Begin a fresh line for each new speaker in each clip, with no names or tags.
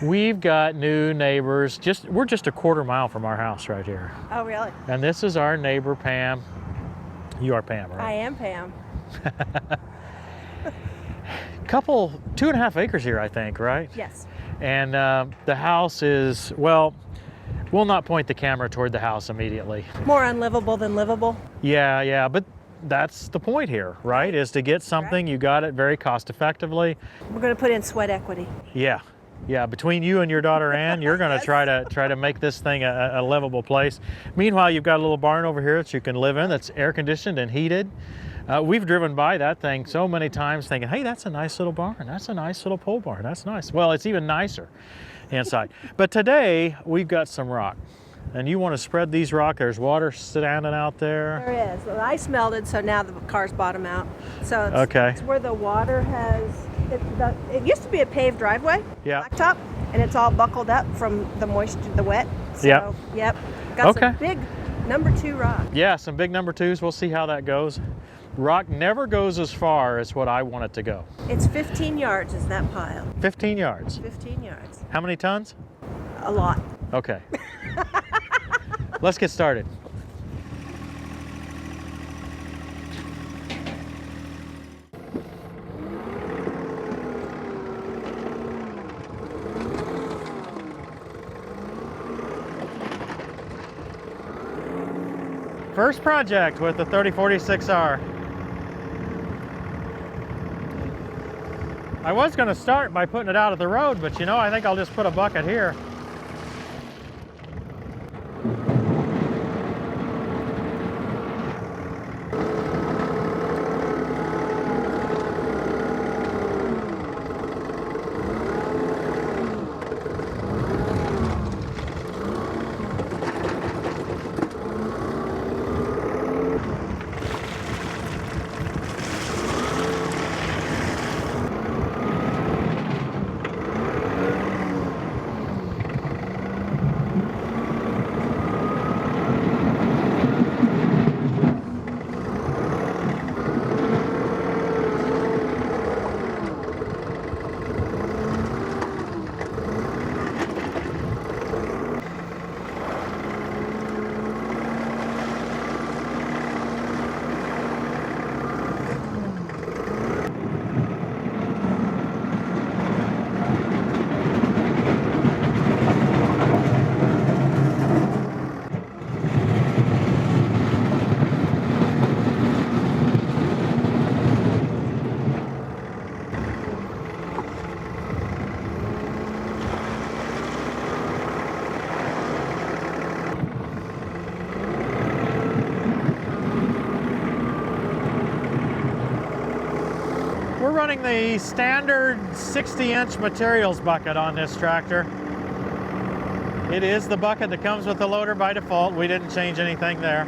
We've got new neighbors. We're just a quarter mile from our house right here.
Oh, really?
And this is our neighbor, Pam. You are Pam, right?
I am Pam.
Couple, 2.5 acres here, I think, right?
Yes.
And the house is, well, we'll not point the camera toward the house immediately.
More unlivable than livable.
Yeah, but that's the point here, right? Is to get something, you got it very cost effectively.
We're going to put in sweat equity.
Yeah, between you and your daughter Ann, you're going to try to make this thing a livable place. Meanwhile, you've got a little barn over here that you can live in that's air conditioned and heated. We've driven by that thing so many times thinking, hey, that's a nice little barn. That's a nice little pole barn. That's nice. Well, it's even nicer inside. But today, we've got some rock. And you want to spread these rock. There's water standing out there.
There is. The ice melted, so now the car's bottom out. So it's,
okay.
It's where the water has, it used to be a paved driveway, blacktop, and it's all buckled up from the moisture, the wet. So, yep. Got some big number 2 rock. Yeah, some big number 2s. We'll see how that goes. Rock never goes as far as what I want it to go. It's 15 yards is that pile.
15 yards?
15 yards.
How many tons?
A lot.
Okay. Let's get started. First project with the 3046R. I was going to start by putting it out of the road, but you know, I think I'll just put a bucket here. We're running the standard 60-inch materials bucket on this tractor. It is the bucket that comes with the loader by default. We didn't change anything there.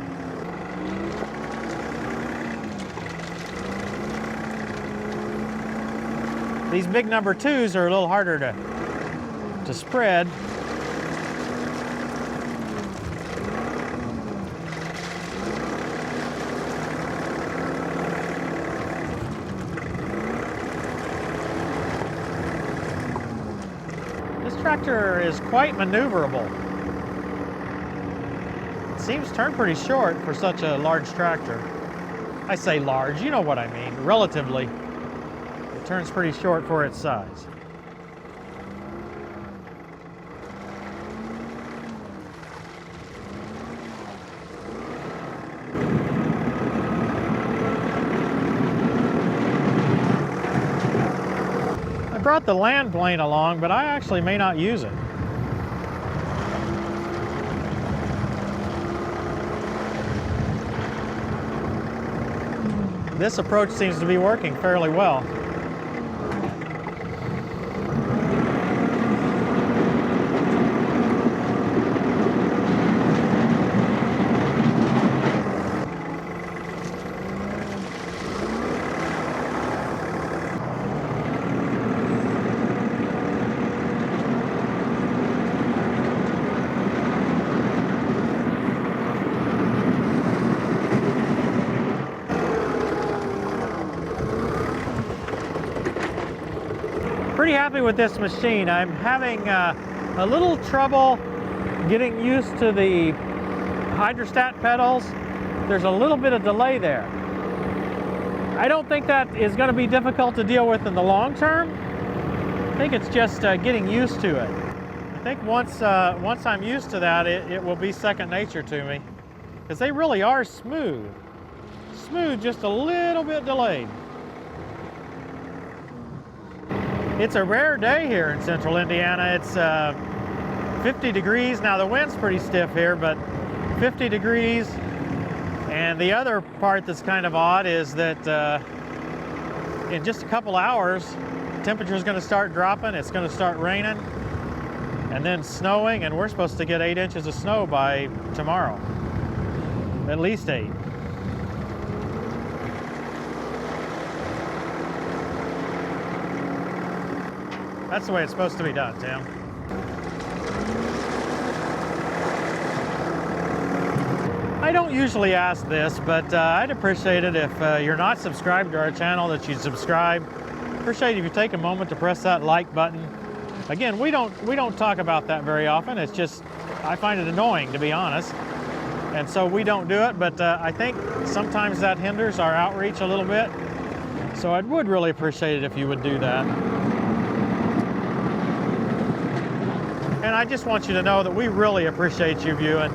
These big number 2s are a little harder to spread. This tractor is quite maneuverable. It seems turned pretty short for such a large tractor. I say large, you know what I mean, relatively. It turns pretty short for its size. I brought the land plane along, but I actually may not use it. This approach seems to be working fairly well. happy with this machine. I'm having a little trouble getting used to the hydrostat pedals. There's a little bit of delay there. I don't think that is going to be difficult to deal with in the long term. I think it's just getting used to it. I think once I'm used to that, it will be second nature to me, because they really are smooth. Smooth, just a little bit delayed. It's a rare day here in central Indiana. It's 50 degrees. Now the wind's pretty stiff here, but 50 degrees. And the other part that's kind of odd is that in just a couple hours, temperature is going to start dropping. It's going to start raining and then snowing, and we're supposed to get 8 inches of snow by tomorrow. At least 8. That's the way it's supposed to be done, Tim. I don't usually ask this, but I'd appreciate it if you're not subscribed to our channel, that you subscribe. Appreciate it if you take a moment to press that like button. Again, we don't talk about that very often. It's just, I find it annoying, to be honest. And so we don't do it, but I think sometimes that hinders our outreach a little bit. So I would really appreciate it if you would do that. And I just want you to know that we really appreciate you viewing.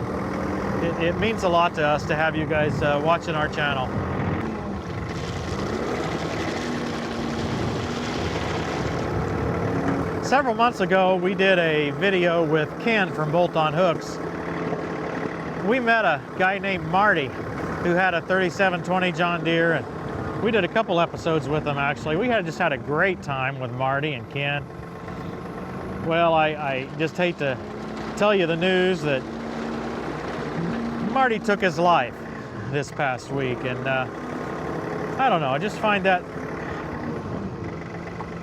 It means a lot to us to have you guys watching our channel. Several months ago, we did a video with Ken from Bolt on Hooks. We met a guy named Marty who had a 3720 John Deere, and we did a couple episodes with him actually. We just had a great time with Marty and Ken. Well, I just hate to tell you the news that Marty took his life this past week, and I don't know, I just find that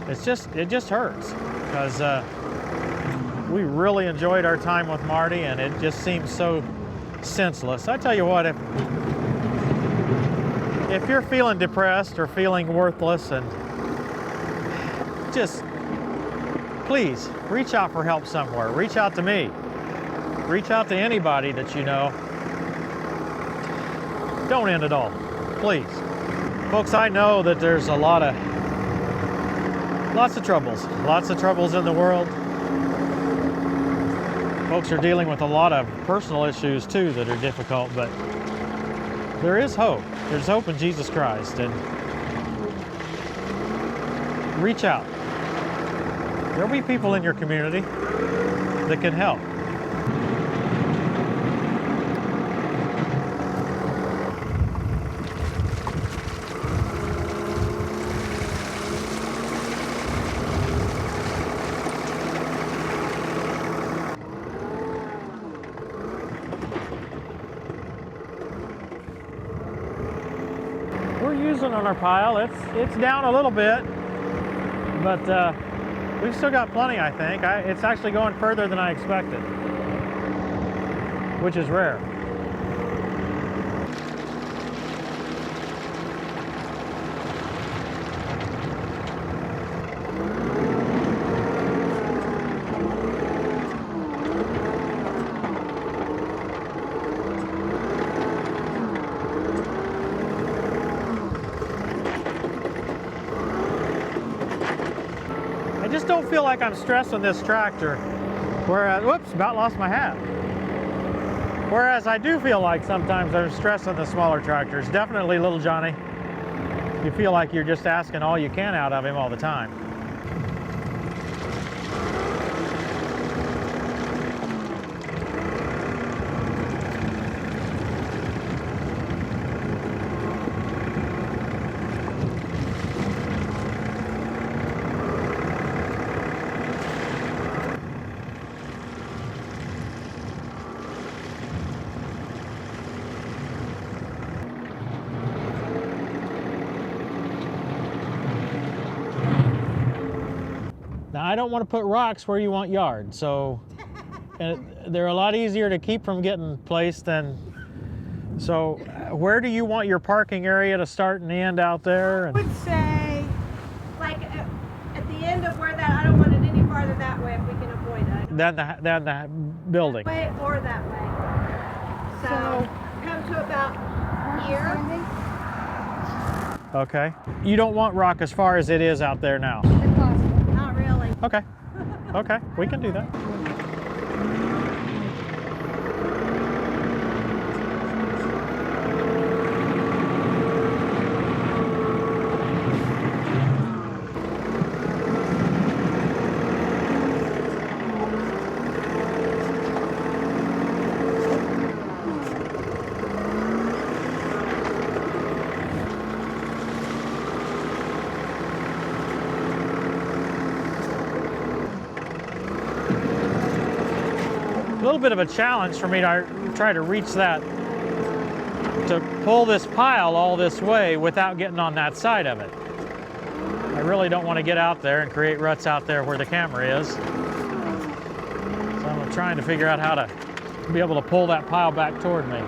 it just hurts, because we really enjoyed our time with Marty, and it just seems so senseless. I tell you what, if you're feeling depressed or feeling worthless, and just please reach out for help somewhere. Reach out to me. Reach out to anybody that you know. Don't end it all, please. Folks, I know that there's lots of troubles in the world. Folks are dealing with a lot of personal issues too that are difficult, but there is hope. There's hope in Jesus Christ, and reach out. There'll be people in your community that can help. We're using on our pile. It's down a little bit, but we've still got plenty, I think. It's actually going further than I expected, which is rare. I just don't feel like I'm stressing this tractor, whereas, whoops, about lost my hat. Whereas I do feel like sometimes I'm stressing the smaller tractors. Definitely Little Johnny. You feel like you're just asking all you can out of him all the time. Now, I don't want to put rocks where you want yard, so they're a lot easier to keep from getting placed than. So, where do you want your parking area to start and end out there?
I would say, like at the end of where that, I don't want
than the building.
That way or that way. So come to about here.
Okay. You don't want rock as far as it is out there now?
If possible. Not really.
Okay. Okay, we can do that. A little bit of a challenge for me to try to reach that, to pull this pile all this way without getting on that side of it. I really don't want to get out there and create ruts out there where the camera is. So I'm trying to figure out how to be able to pull that pile back toward me.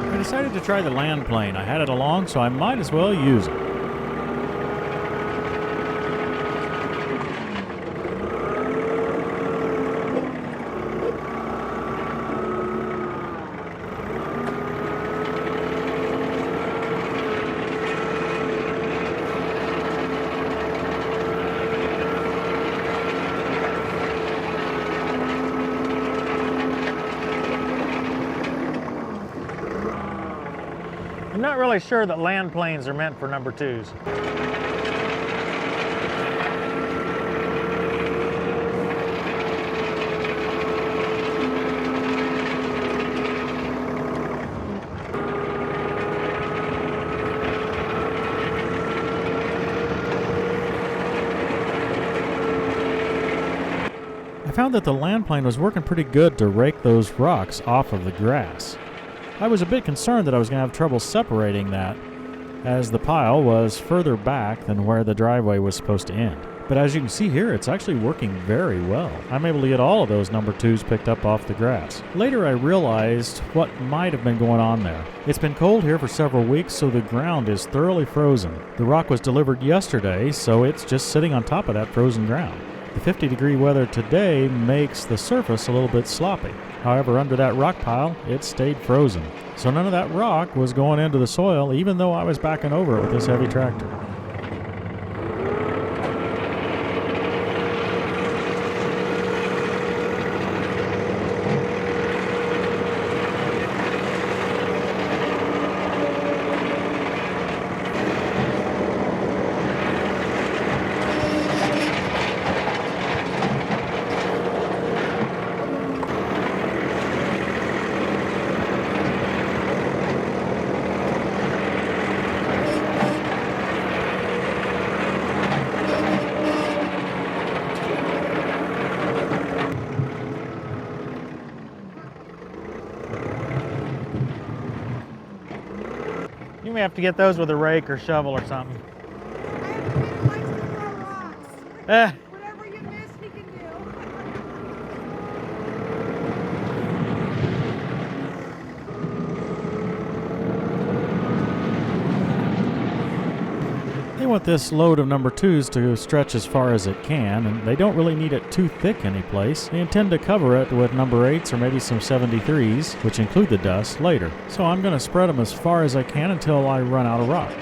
I decided to try the land plane. I had it along, so I might as well use it. I'm not really sure that land planes are meant for number twos. I found that the land plane was working pretty good to rake those rocks off of the grass. I was a bit concerned that I was going to have trouble separating that, as the pile was further back than where the driveway was supposed to end. But as you can see here, it's actually working very well. I'm able to get all of those number twos picked up off the grass. Later I realized what might have been going on there. It's been cold here for several weeks, so the ground is thoroughly frozen. The rock was delivered yesterday, so it's just sitting on top of that frozen ground. The 50-degree weather today makes the surface a little bit sloppy. However, under that rock pile, it stayed frozen. So none of that rock was going into the soil, even though I was backing over it with this heavy tractor. You may have to get those with a rake or shovel or something.
He likes to throw rocks. Whatever you miss, he can do.
They want this load of number twos to stretch as far as it can, and they don't really need it too thick any place. They intend to cover it with number 8s or maybe some 73s, which include the dust, later. So I'm going to spread them as far as I can until I run out of rock.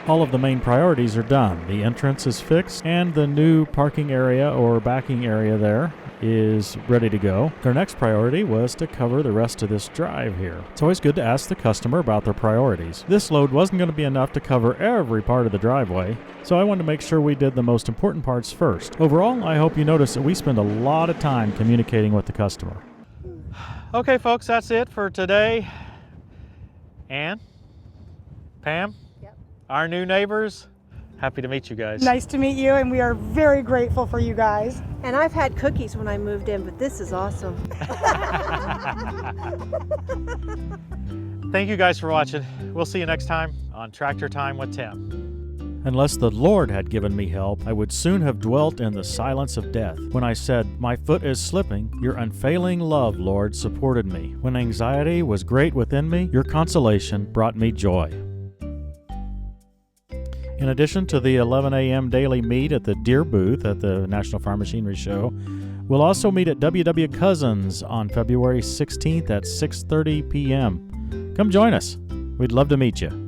All of the main priorities are done. The entrance is fixed, and the new parking area or backing area there is ready to go. Their next priority was to cover the rest of this drive here. It's always good to ask the customer about their priorities. This load wasn't going to be enough to cover every part of the driveway, so I wanted to make sure we did the most important parts first. Overall, I hope you notice that we spend a lot of time communicating with the customer. Okay, folks, that's it for today. Ann, Pam, our new neighbors, happy to meet you guys.
Nice to meet you, and we are very grateful for you guys.
And I've had cookies when I moved in, but this is awesome.
Thank you guys for watching. We'll see you next time on Tractor Time with Tim. Unless the Lord had given me help, I would soon have dwelt in the silence of death. When I said, "My foot is slipping," your unfailing love, Lord, supported me. When anxiety was great within me, your consolation brought me joy. In addition to the 11 a.m. daily meet at the Deere booth at the National Farm Machinery Show, we'll also meet at W.W. Cousins on February 16th at 6:30 p.m. Come join us. We'd love to meet you.